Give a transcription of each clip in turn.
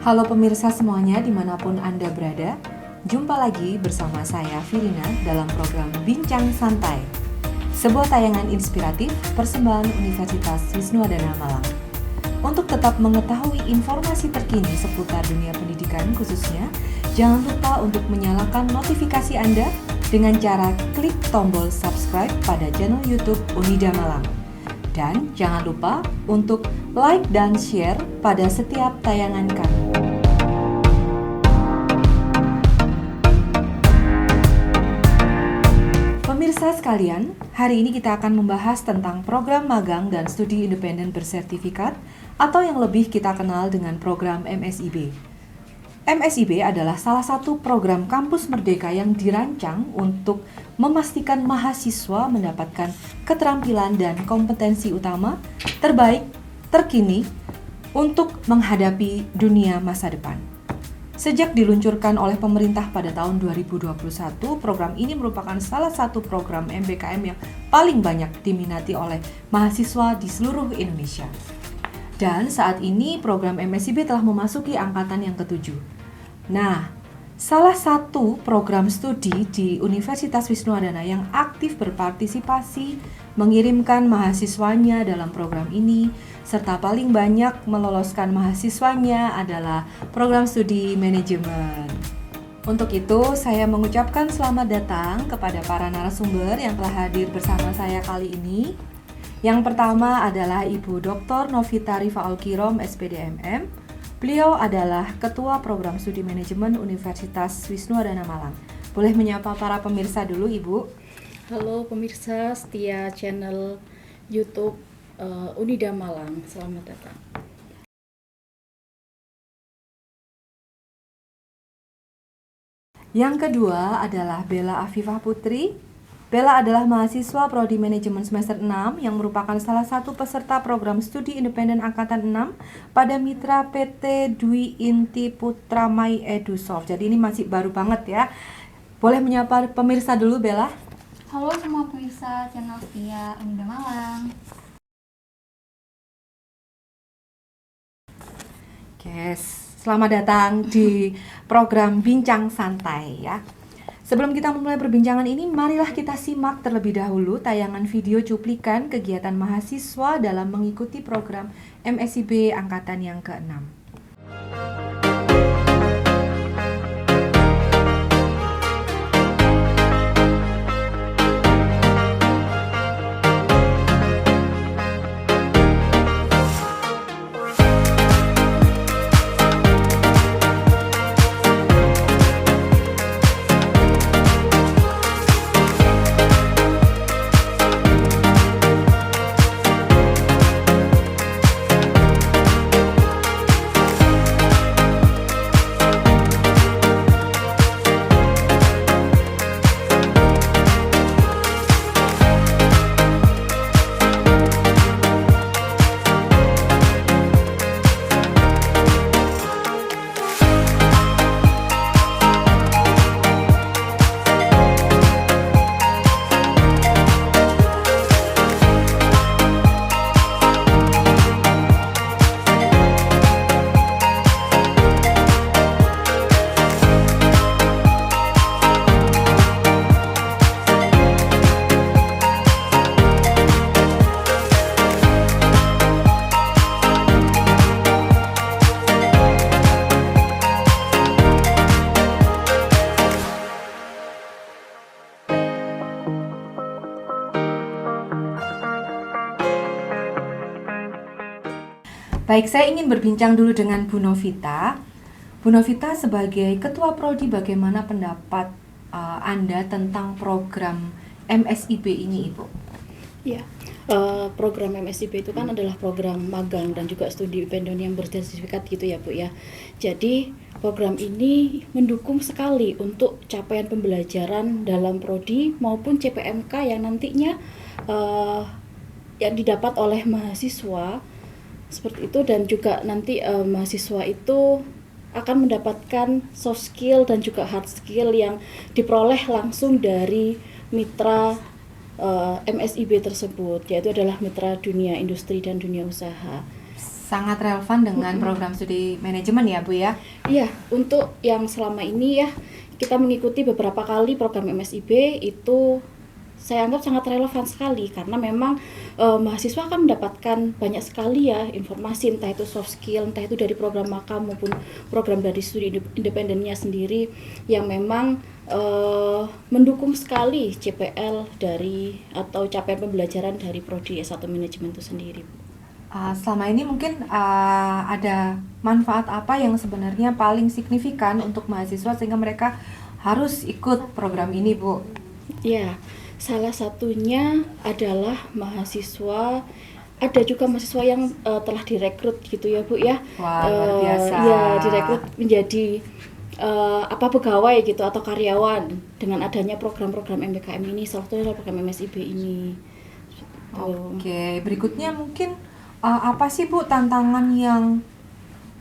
Halo pemirsa semuanya dimanapun Anda berada, jumpa lagi bersama saya Firina dalam program Bincang Santai, sebuah tayangan inspiratif persembahan Universitas Wisnuwardana Malang. Untuk tetap mengetahui informasi terkini seputar dunia pendidikan khususnya, jangan lupa untuk menyalakan notifikasi Anda dengan cara klik tombol subscribe pada channel YouTube Unida Malang. Dan jangan lupa untuk like dan share pada setiap tayangan kami. Pemirsa sekalian, hari ini kita akan membahas tentang program magang dan studi independen bersertifikat atau yang lebih kita kenal dengan program MSIB. MSIB adalah salah satu program kampus merdeka yang dirancang untuk memastikan mahasiswa mendapatkan keterampilan dan kompetensi utama terbaik terkini untuk menghadapi dunia masa depan. Sejak diluncurkan oleh pemerintah pada tahun 2021, program ini merupakan salah satu program MBKM yang paling banyak diminati oleh mahasiswa di seluruh Indonesia. Dan saat ini program MSIB telah memasuki angkatan yang ke-7. Nah, salah satu program studi di Universitas Wisnuwardana yang aktif berpartisipasi mengirimkan mahasiswanya dalam program ini, serta paling banyak meloloskan mahasiswanya adalah program studi manajemen. Untuk itu, saya mengucapkan selamat datang kepada para narasumber yang telah hadir bersama saya kali ini. Yang pertama adalah Ibu Dr. Novita Rifaul Kirom, SPDMM. Beliau adalah Ketua Program Studi Manajemen Universitas Wisnuwardana Malang. Boleh menyapa para pemirsa dulu, Ibu? Halo pemirsa setia channel YouTube Unida Malang, selamat datang. Yang kedua adalah Bella Afifah Putri. Bella adalah mahasiswa Prodi Manajemen semester 6 yang merupakan salah satu peserta program studi independen angkatan 6 pada mitra PT Dwi Inti Putra Mai EduSoft. Jadi ini masih baru banget ya. Boleh menyapa pemirsa dulu, Bella? Halo semua pemirsa channel setia Unida Malang. Yes, selamat datang di program Bincang Santai ya. Sebelum kita memulai perbincangan ini, marilah kita simak terlebih dahulu tayangan video cuplikan kegiatan mahasiswa dalam mengikuti program MSIB angkatan yang ke-6. Baik, saya ingin berbincang dulu dengan Bu Novita. Bu Novita, sebagai Ketua Prodi, bagaimana pendapat Anda tentang program MSIB ini, Ibu? Ya, program MSIB itu kan adalah program magang dan juga studi independen yang bersertifikat gitu ya Bu ya. Jadi program ini mendukung sekali untuk capaian pembelajaran dalam Prodi maupun CPMK yang nantinya yang didapat oleh mahasiswa. Seperti itu, dan juga nanti mahasiswa itu akan mendapatkan soft skill dan juga hard skill yang diperoleh langsung dari mitra MSIB tersebut, yaitu adalah mitra dunia industri dan dunia usaha. sangat relevan dengan program studi manajemen ya Bu ya? Iya, untuk yang selama ini ya kita mengikuti beberapa kali program MSIB itu saya anggap sangat relevan sekali karena memang mahasiswa akan mendapatkan banyak sekali ya informasi, entah itu soft skill, entah itu dari program magang maupun program dari studi independennya sendiri yang memang mendukung sekali CPL dari atau capaian pembelajaran dari prodi S1 manajemen itu sendiri. Selama ini mungkin ada manfaat apa yang sebenarnya paling signifikan untuk mahasiswa sehingga mereka harus ikut program ini Bu? Ya, salah satunya adalah mahasiswa, ada juga mahasiswa yang telah direkrut gitu ya Bu ya. Wah, luar biasa. Ya, direkrut menjadi pegawai gitu atau karyawan dengan adanya program-program MBKM ini, salah satunya adalah program MSIB ini. Oke, berikutnya mungkin apa sih Bu tantangan yang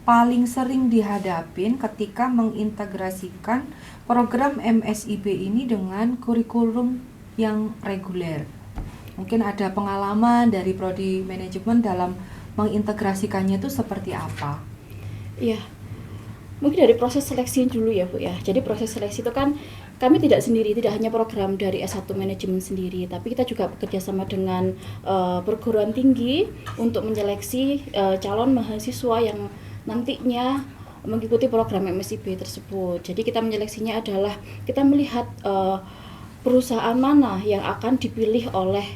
paling sering dihadapin ketika mengintegrasikan program MSIB ini dengan kurikulum yang reguler? Mungkin ada pengalaman dari prodi manajemen dalam mengintegrasikannya itu seperti apa? Iya, mungkin dari proses seleksi dulu ya Bu ya. Jadi proses seleksi itu kan kami tidak sendiri, tidak hanya program dari S1 manajemen sendiri, tapi kita juga bekerja sama dengan perguruan tinggi untuk menyeleksi calon mahasiswa yang nantinya mengikuti program MSIB tersebut. Jadi kita menyeleksinya adalah kita melihat perusahaan mana yang akan dipilih oleh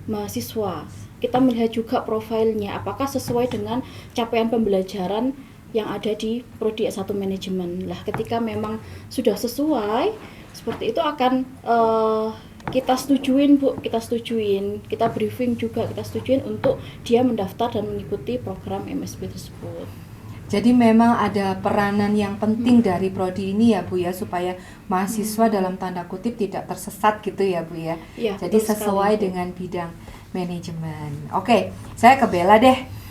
mahasiswa. Kita melihat juga profilnya, apakah sesuai dengan capaian pembelajaran yang ada di prodi S1 manajemen. Lah, ketika memang sudah sesuai seperti itu akan kita setujuin Bu, kita briefing juga, kita setujuin untuk dia mendaftar dan mengikuti program MSIB tersebut. Jadi memang ada peranan yang penting dari prodi ini ya Bu ya, supaya mahasiswa dalam tanda kutip tidak tersesat gitu ya Bu ya. Ya, jadi sesuai dengan bidang manajemen. Oke, saya ke Bella deh.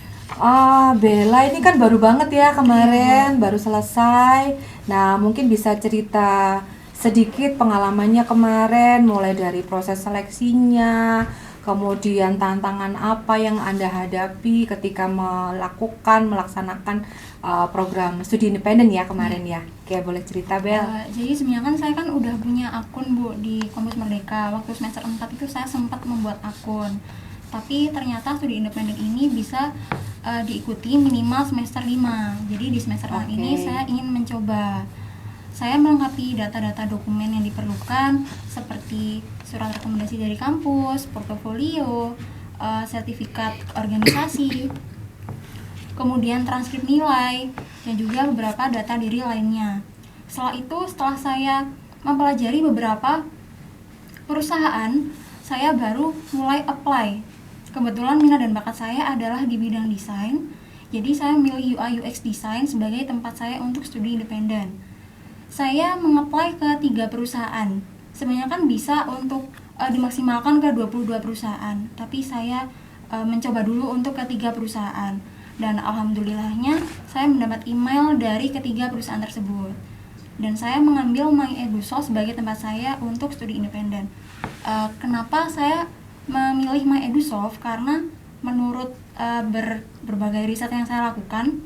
Bella ini kan baru banget ya kemarin, baru selesai. Nah, mungkin bisa cerita sedikit pengalamannya kemarin, mulai dari proses seleksinya, kemudian tantangan apa yang Anda hadapi ketika melaksanakan program studi independen ya kemarin ya. Oke, boleh cerita Bel? Jadi sebenarnya kan saya kan udah punya akun Bu di Kampus Merdeka. Waktu semester 4 itu saya sempat membuat akun. Tapi ternyata studi independen ini bisa diikuti minimal semester 5. Jadi di semester 6 ini saya ingin mencoba. Saya melengkapi data-data dokumen yang diperlukan seperti surat rekomendasi dari kampus, portofolio, sertifikat organisasi, kemudian transkrip nilai, dan juga beberapa data diri lainnya. Setelah saya mempelajari beberapa perusahaan, saya baru mulai apply. Kebetulan minat dan bakat saya adalah di bidang desain, jadi saya memilih UI UX design sebagai tempat saya untuk studi independen. Saya mengapply ke 3 perusahaan. Sebenarnya kan bisa untuk dimaksimalkan ke 22 perusahaan, tapi saya mencoba dulu untuk ke 3 perusahaan. Dan alhamdulillahnya saya mendapat email dari ketiga perusahaan tersebut. Dan saya mengambil MyEdusoft sebagai tempat saya untuk studi independen. Kenapa saya memilih MyEdusoft? Karena menurut berbagai riset yang saya lakukan,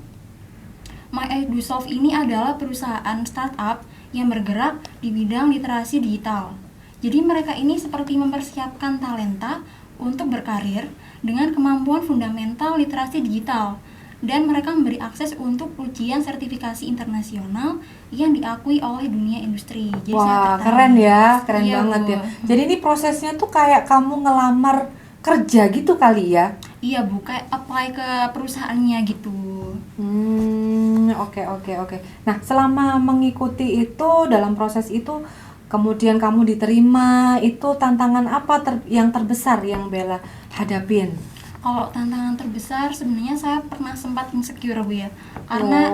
MyEdusoft ini adalah perusahaan startup yang bergerak di bidang literasi digital. Jadi mereka ini seperti mempersiapkan talenta untuk berkarir dengan kemampuan fundamental literasi digital, dan mereka memberi akses untuk ujian sertifikasi internasional yang diakui oleh dunia industri. Jadi wah, keren ya, keren banget Bu. Ya. Jadi ini prosesnya tuh kayak kamu ngelamar kerja gitu kali ya? Iya Bu, kayak apply ke perusahaannya gitu. Oke. Nah, selama mengikuti itu, dalam proses itu, kemudian kamu diterima, itu tantangan apa yang terbesar yang Bella hadapin? Kalau tantangan terbesar sebenarnya saya pernah sempat insecure Bu ya, karena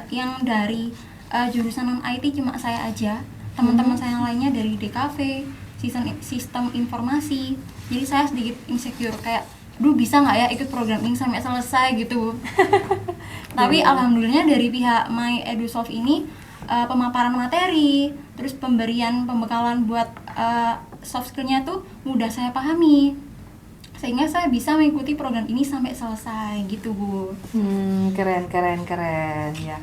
yang dari jurusan non IT cuma saya aja, teman-teman saya yang lainnya dari DKV, sistem informasi, jadi saya sedikit insecure kayak, duh bisa nggak ya ikut program ini sampai selesai gitu. Tapi alhamdulillah dari pihak MyEdusoft ini pemaparan materi, terus pemberian pembekalan buat soft skillnya tuh mudah saya pahami. sehingga saya bisa mengikuti program ini sampai selesai gitu Bu. Keren ya.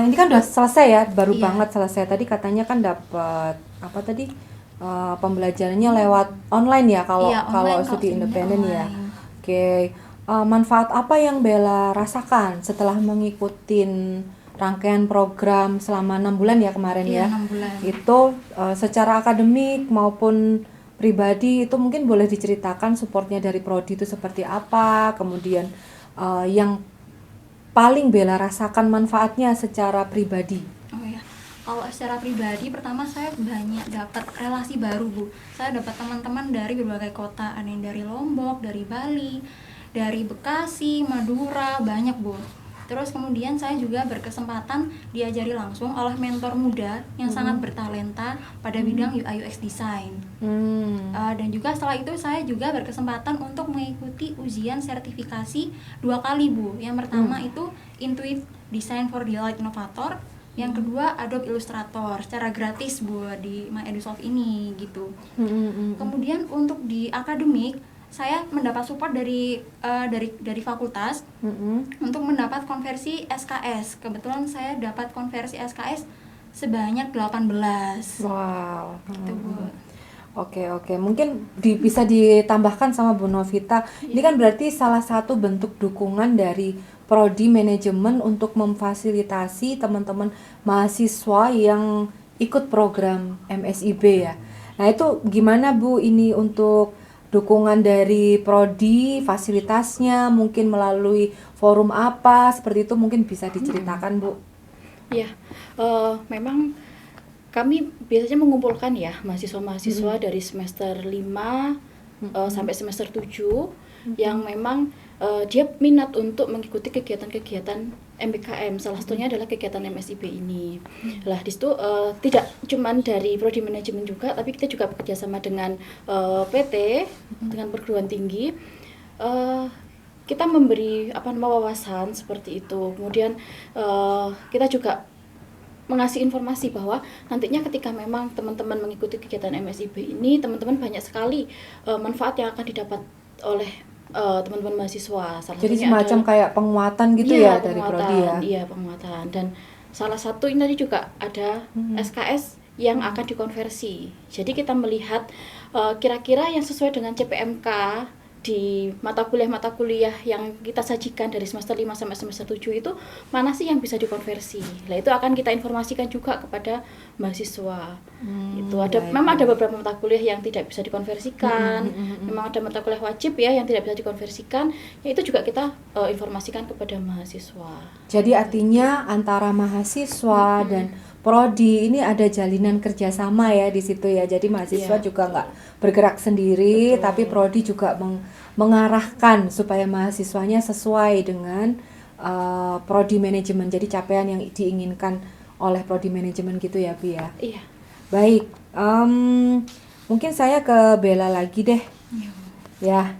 Ini kan udah selesai ya, baru Iya. banget selesai. Tadi katanya kan dapat apa tadi? Pembelajarannya lewat online ya kalau Iya, kalau online, studi kalau independen ya. online. Oke. Manfaat apa yang Bella rasakan setelah mengikuti rangkaian program selama 6 bulan ya kemarin Iya, ya? 6 bulan. Itu secara akademik maupun pribadi itu mungkin boleh diceritakan supportnya dari prodi itu seperti apa, kemudian yang paling Bella rasakan manfaatnya secara pribadi. Oh ya, kalau secara pribadi pertama saya banyak dapat relasi baru Bu. Saya dapat teman-teman dari berbagai kota, ada yang dari Lombok, dari Bali, dari Bekasi, Madura, banyak Bu. Terus kemudian saya juga berkesempatan diajari langsung oleh mentor muda yang sangat bertalenta pada bidang UI UX design. Dan juga setelah itu saya juga berkesempatan untuk mengikuti ujian sertifikasi 2 kali Bu. Yang pertama itu Intuit Design for Delight Innovator, yang kedua Adobe Illustrator secara gratis Bu di MyEdusoft ini gitu. Kemudian untuk di akademik saya mendapat support dari fakultas untuk mendapat konversi SKS. Kebetulan saya dapat konversi SKS sebanyak 18. Wow. Gitu Bu. Oke. Mungkin bisa ditambahkan sama Bu Novita. Ini kan berarti salah satu bentuk dukungan dari prodi manajemen untuk memfasilitasi teman-teman mahasiswa yang ikut program MSIB ya. Nah, itu gimana Bu ini untuk dukungan dari prodi, fasilitasnya mungkin melalui forum apa, seperti itu mungkin bisa diceritakan Bu. Ya, memang kami biasanya mengumpulkan ya mahasiswa-mahasiswa dari semester 5 sampai semester 7 yang memang dia minat untuk mengikuti kegiatan-kegiatan MBKM. Salah satunya adalah kegiatan MSIB ini. Lah di situ tidak cuman dari prodi manajemen juga, tapi kita juga bekerja sama dengan PT, dengan perguruan tinggi. Kita memberi wawasan seperti itu. Kemudian kita juga mengasih informasi bahwa nantinya ketika memang teman-teman mengikuti kegiatan MSIB ini, teman-teman banyak sekali manfaat yang akan didapat oleh teman-teman mahasiswa. Jadi semacam kayak penguatan gitu ya dari prodi ya. Iya, penguatan. Dan salah satu ini tadi juga ada SKS yang akan dikonversi. Jadi kita melihat kira-kira yang sesuai dengan CPMK di mata kuliah yang kita sajikan dari semester 5 sampai semester 7 itu mana sih yang bisa dikonversi. Nah, itu akan kita informasikan juga kepada mahasiswa. Itu memang ada beberapa mata kuliah yang tidak bisa dikonversikan. Memang ada mata kuliah wajib ya yang tidak bisa dikonversikan. Ya itu juga kita informasikan kepada mahasiswa. Jadi artinya antara mahasiswa dan prodi ini ada jalinan kerjasama ya di situ ya. Jadi mahasiswa juga nggak bergerak sendiri, tapi prodi juga mengarahkan supaya mahasiswanya sesuai dengan prodi manajemen. Jadi capaian yang diinginkan oleh prodi manajemen gitu ya, Bu ya. Iya. Baik, mungkin saya ke Bella lagi deh. Ya,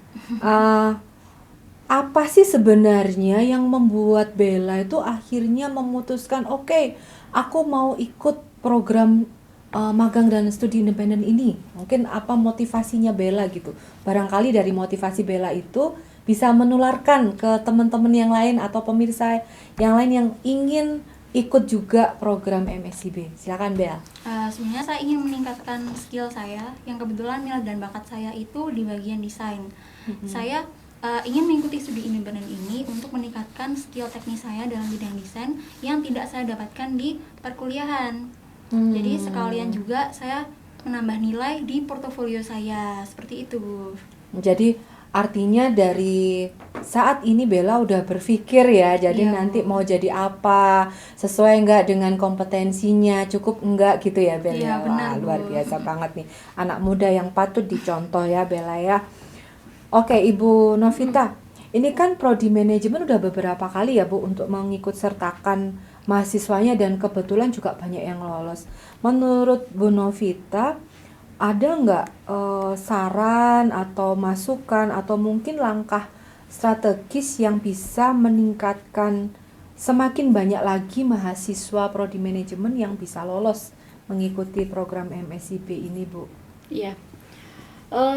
apa sih sebenarnya yang membuat Bella itu akhirnya memutuskan, oke, aku mau ikut program magang dan studi independen ini? Mungkin apa motivasinya Bella gitu? Barangkali dari motivasi Bella itu bisa menularkan ke teman-teman yang lain atau pemirsa yang lain yang ingin ikut juga program MSIB. Silakan Bella. Sebenarnya saya ingin meningkatkan skill saya, yang kebetulan minat dan bakat saya itu di bagian desain. Saya ingin mengikuti studi independen ini untuk meningkatkan skill teknis saya dalam bidang desain yang tidak saya dapatkan di perkuliahan. Jadi sekalian juga saya menambah nilai di portofolio saya, seperti itu Bu. Jadi artinya dari saat ini Bella udah berpikir ya, jadi nanti mau jadi apa, sesuai enggak dengan kompetensinya, cukup enggak gitu ya Bella. Iya, benar, Wah, luar Bu. biasa banget nih, anak muda yang patut dicontoh ya Bella ya. Oke, Ibu Novita, ini kan prodi manajemen udah beberapa kali ya Bu untuk mengikut sertakan mahasiswanya dan kebetulan juga banyak yang lolos. Menurut Bu Novita, ada nggak saran atau masukan atau mungkin langkah strategis yang bisa meningkatkan semakin banyak lagi mahasiswa prodi manajemen yang bisa lolos mengikuti program MSIB ini Bu? Iya.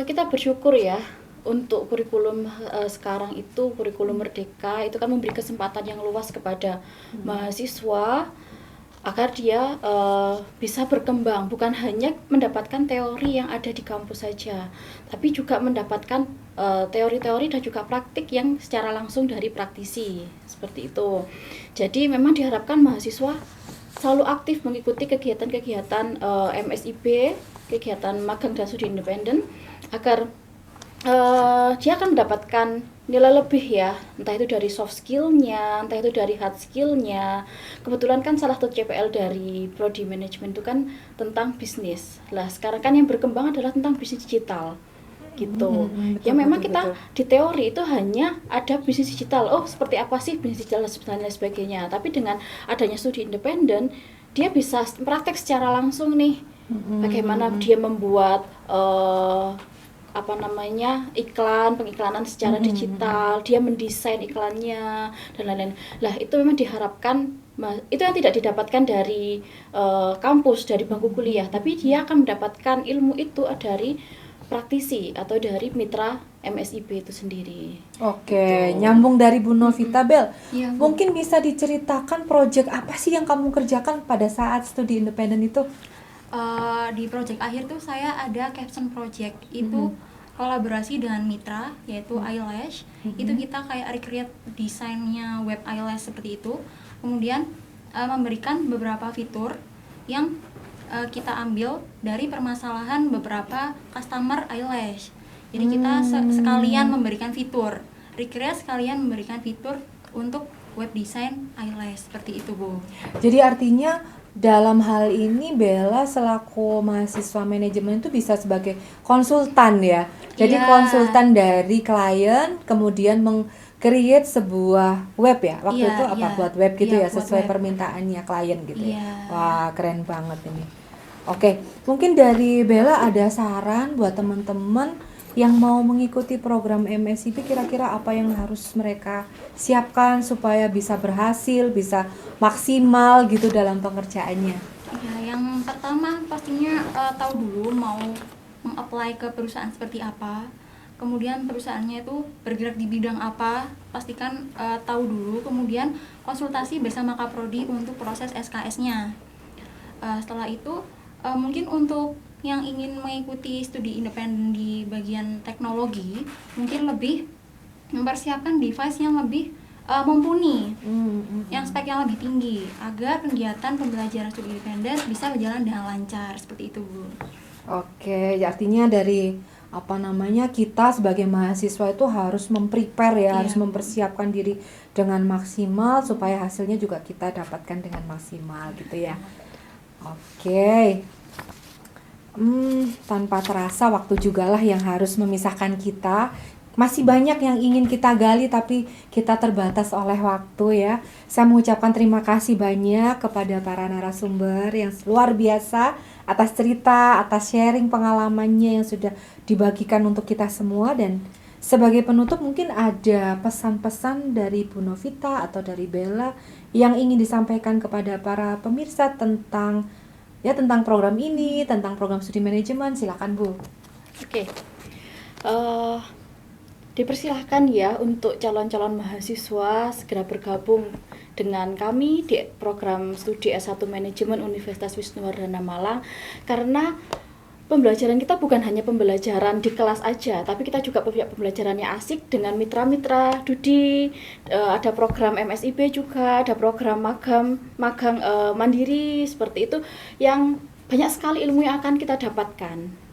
Kita bersyukur ya untuk kurikulum sekarang itu kurikulum Merdeka itu kan memberi kesempatan yang luas kepada mahasiswa agar dia bisa berkembang, bukan hanya mendapatkan teori yang ada di kampus saja, tapi juga mendapatkan teori-teori dan juga praktik yang secara langsung dari praktisi, seperti itu. Jadi memang diharapkan mahasiswa selalu aktif mengikuti kegiatan-kegiatan MSIB, kegiatan magang dan studi independen, agar dia akan mendapatkan nilai lebih ya, entah itu dari soft skill-nya, entah itu dari hard skill-nya. Kebetulan kan salah satu CPL dari Prodi Manajemen itu kan tentang bisnis. Lah sekarang kan yang berkembang adalah tentang bisnis digital gitu. Ya memang kita di teori itu hanya ada bisnis digital. Oh, seperti apa sih bisnis digital dan lain sebagainya. Tapi dengan adanya studi independen, dia bisa praktek secara langsung nih. Bagaimana dia membuat pengiklanan secara digital, dia mendesain iklannya dan lain-lain. Lah itu memang diharapkan itu yang tidak didapatkan dari kampus, dari bangku kuliah, tapi dia akan mendapatkan ilmu itu dari praktisi atau dari mitra MSIB itu sendiri. Oke, nyambung dari Bu Novita, Bel. Iya, Bu. Mungkin bisa diceritakan proyek apa sih yang kamu kerjakan pada saat studi independen itu? Di project akhir tuh saya ada caption project itu kolaborasi dengan mitra yaitu Eyelash. Itu kita kayak recreate desainnya web Eyelash seperti itu, kemudian memberikan beberapa fitur yang kita ambil dari permasalahan beberapa customer Eyelash. Jadi kita sekalian memberikan fitur recreate, sekalian memberikan fitur untuk web design Eyelash seperti itu, Bu. Jadi artinya dalam hal ini Bella selaku mahasiswa manajemen itu bisa sebagai konsultan ya. Jadi Iya. konsultan dari klien kemudian meng-create sebuah web ya. Waktu Iya, itu apa iya. buat web gitu Iya, ya buat sesuai web. permintaannya klien gitu ya. Iya. Wah, keren banget ini. Oke, mungkin dari Bella ada saran buat teman-teman yang mau mengikuti program MSIP, kira-kira apa yang harus mereka siapkan supaya bisa berhasil, bisa maksimal gitu dalam pengerjaannya. Ya, yang pertama pastinya tahu dulu mau meng-apply ke perusahaan seperti apa. Kemudian perusahaannya itu bergerak di bidang apa, pastikan tahu dulu. Kemudian konsultasi bersama Kaprodi untuk proses SKS-nya. Setelah itu mungkin untuk yang ingin mengikuti studi independen di bagian teknologi, mungkin lebih mempersiapkan device yang lebih mumpuni, yang spek yang lebih tinggi, agar kegiatan pembelajaran studi independen bisa berjalan dengan lancar, seperti itu, Bu. Oke, artinya dari kita sebagai mahasiswa itu harus memprepare ya, Iya. harus mempersiapkan diri dengan maksimal supaya hasilnya juga kita dapatkan dengan maksimal gitu ya. Oke. Tanpa terasa waktu juga lah yang harus memisahkan kita. Masih banyak yang ingin kita gali tapi kita terbatas oleh waktu ya. Saya mengucapkan terima kasih banyak kepada para narasumber yang luar biasa atas cerita, atas sharing pengalamannya yang sudah dibagikan untuk kita semua. Dan sebagai penutup mungkin ada pesan-pesan dari Bu Novita atau dari Bella yang ingin disampaikan kepada para pemirsa tentang program ini, tentang program studi manajemen. Silakan, Bu. Oke. Dipersilahkan ya untuk calon-calon mahasiswa segera bergabung dengan kami di program studi S1 Manajemen Universitas Wisnuwardana Malang, karena pembelajaran kita bukan hanya pembelajaran di kelas aja, tapi kita juga punya pembelajarannya asik dengan mitra-mitra Dudi, ada program MSIB juga, ada program magang mandiri seperti itu, yang banyak sekali ilmu yang akan kita dapatkan.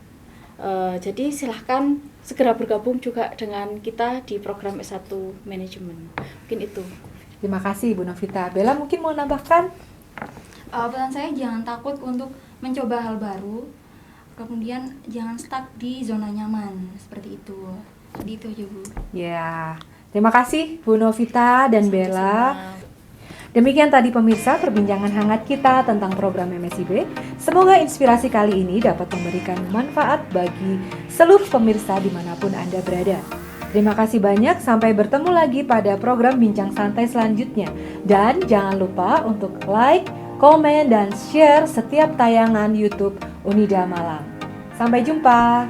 Jadi silahkan segera bergabung juga dengan kita di program S1 Manajemen. Mungkin itu. Terima kasih, Bu Novita. Bella mungkin mau nambahkan? Pesan saya jangan takut untuk mencoba hal baru, kemudian jangan stuck di zona nyaman, seperti itu. Jadi itu aja, Bu. Ya, terima kasih Bu Novita dan Bella. Sama-sama. Demikian tadi pemirsa perbincangan hangat kita tentang program MSIB. Semoga inspirasi kali ini dapat memberikan manfaat bagi seluruh pemirsa dimanapun Anda berada. Terima kasih banyak, sampai bertemu lagi pada program Bincang Santai selanjutnya. Dan jangan lupa untuk like, komen, dan share setiap tayangan YouTube Unida Malang. Sampai jumpa.